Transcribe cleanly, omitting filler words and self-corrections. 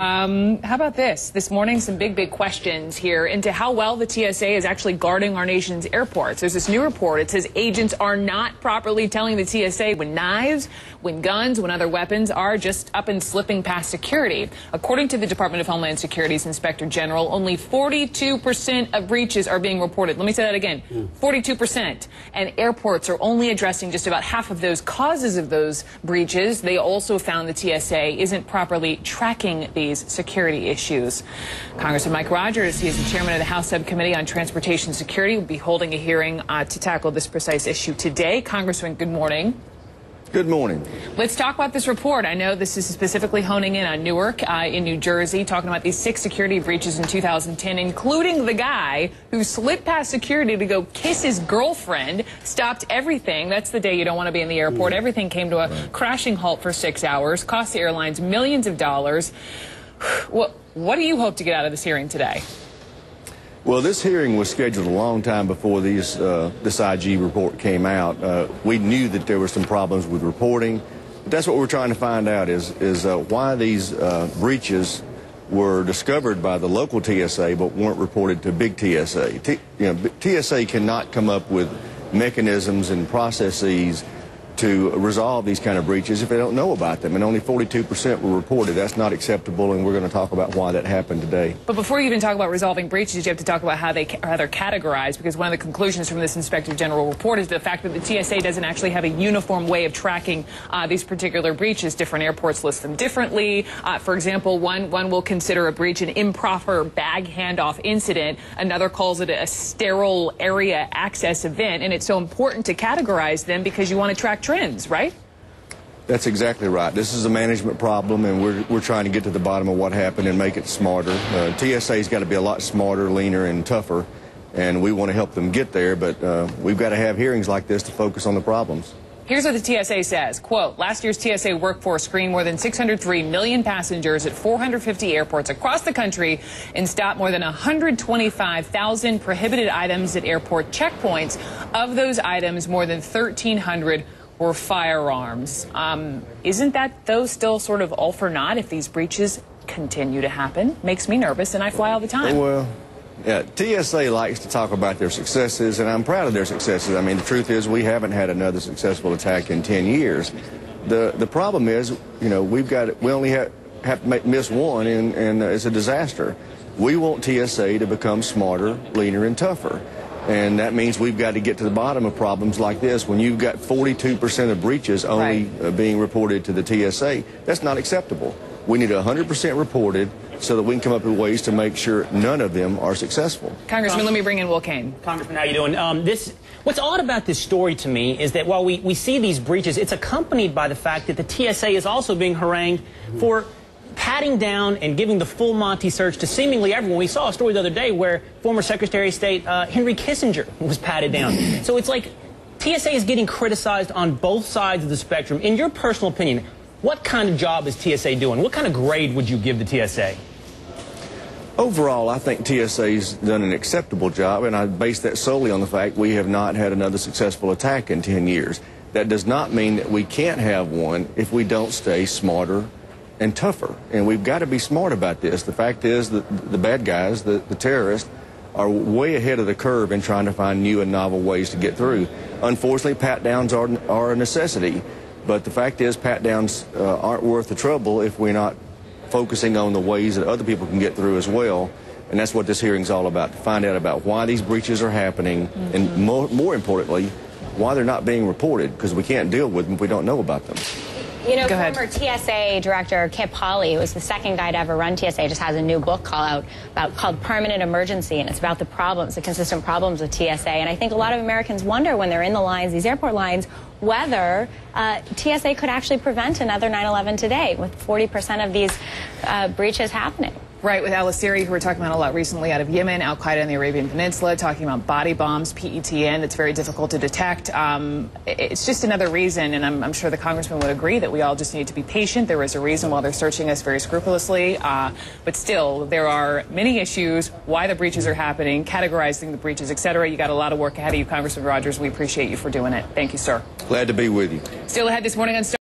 How about this? This morning, some big questions here into how well the TSA is actually guarding our nation's airports. There's this new report. It says agents are not properly telling the TSA when knives, when guns, when other weapons are just up and slipping past security. According to the Department of Homeland Security's Inspector General, only 42% of breaches are being reported. Let me say that again. 42%. And airports are only addressing just about half of those causes of those breaches. They also found the TSA isn't properly tracking these security issues. Congressman Mike Rogers, he is the chairman of the House Subcommittee on Transportation Security, will be holding a hearing to tackle this precise issue today. Congressman, good morning. Good morning. Let's talk about this report. I know this is specifically honing in on Newark in New Jersey, talking about these 6 security breaches in 2010, including the guy who slipped past security to go kiss his girlfriend, stopped everything. That's the day you don't want to be in the airport. Everything came to a crashing halt for 6 hours, cost the airlines millions of dollars. What do you hope to get out of this hearing today? Well, this hearing was scheduled a long time before this IG report came out. We knew that there were some problems with reporting. But that's what we're trying to find out is why these breaches were discovered by the local TSA but weren't reported to big TSA. TSA cannot come up with mechanisms and processes to resolve these kind of breaches if they don't know about them, and only 42% were reported. That's not acceptable, and we're going to talk about why that happened today. But before you even talk about resolving breaches, you have to talk about how they're categorized, because one of the conclusions from this Inspector General report is the fact that the TSA doesn't actually have a uniform way of tracking these particular breaches. Different airports list them differently. For example, one will consider a breach an improper bag handoff incident. Another calls it a sterile area access event, and it's so important to categorize them because you want to track trends, right? That's exactly right. This is a management problem, and we're trying to get to the bottom of what happened and make it smarter. TSA's got to be a lot smarter, leaner, and tougher, and we want to help them get there, but we've got to have hearings like this to focus on the problems. Here's what the TSA says. Quote, last year's TSA workforce screened more than 603 million passengers at 450 airports across the country and stopped more than 125,000 prohibited items at airport checkpoints. Of those items, more than 1,300 were firearms. Isn't that, though, still sort of all for naught if these breaches continue to happen? Makes me nervous, and I fly all the time. Well, yeah, TSA likes to talk about their successes, and I'm proud of their successes. I mean, the truth is we haven't had another successful attack in 10 years. The problem is, you know, we only have to miss one, and it's a disaster. We want TSA to become smarter, leaner, and tougher. And that means we've got to get to the bottom of problems like this. When you've got 42% of breaches only being reported to the TSA, that's not acceptable. We need 100% reported so that we can come up with ways to make sure none of them are successful. Congressman, let me bring in Will Kane. Congressman, how you doing? What's odd about this story to me is that while we see these breaches, it's accompanied by the fact that the TSA is also being harangued for patting down and giving the full Monty search to seemingly everyone. We saw a story the other day where former Secretary of State Henry Kissinger was patted down. So it's like TSA is getting criticized on both sides of the spectrum. In your personal opinion, what kind of job is TSA doing? What kind of grade would you give the TSA? Overall, I think TSA's done an acceptable job, and I base that solely on the fact we have not had another successful attack in 10 years. That does not mean that we can't have one if we don't stay smarter and tougher. And we've got to be smart about this. The fact is that the bad guys, the terrorists, are way ahead of the curve in trying to find new and novel ways to get through. Unfortunately, pat-downs are a necessity. But the fact is, pat-downs aren't worth the trouble if we're not focusing on the ways that other people can get through as well. And that's what this hearing's all about, to find out about why these breaches are happening, and more importantly, why they're not being reported, because we can't deal with them if we don't know about them. You know, former TSA Director Kip Hawley, who was the second guy to ever run TSA, just has a new book called Permanent Emergency, and it's about the problems, the consistent problems with TSA. And I think a lot of Americans wonder when they're in the lines, these airport lines, whether TSA could actually prevent another 9/11 today with 40% of these breaches happening. Right, with al-Asiri, who we're talking about a lot recently out of Yemen, Al-Qaeda in the Arabian Peninsula, talking about body bombs, PETN, that's very difficult to detect. It's just another reason, and I'm sure the congressman would agree, that we all just need to be patient. There is a reason why they're searching us very scrupulously. But still, there are many issues, why the breaches are happening, categorizing the breaches, etc. You got a lot of work ahead of you, Congressman Rogers. We appreciate you for doing it. Thank you, sir. Glad to be with you. Still ahead this morning on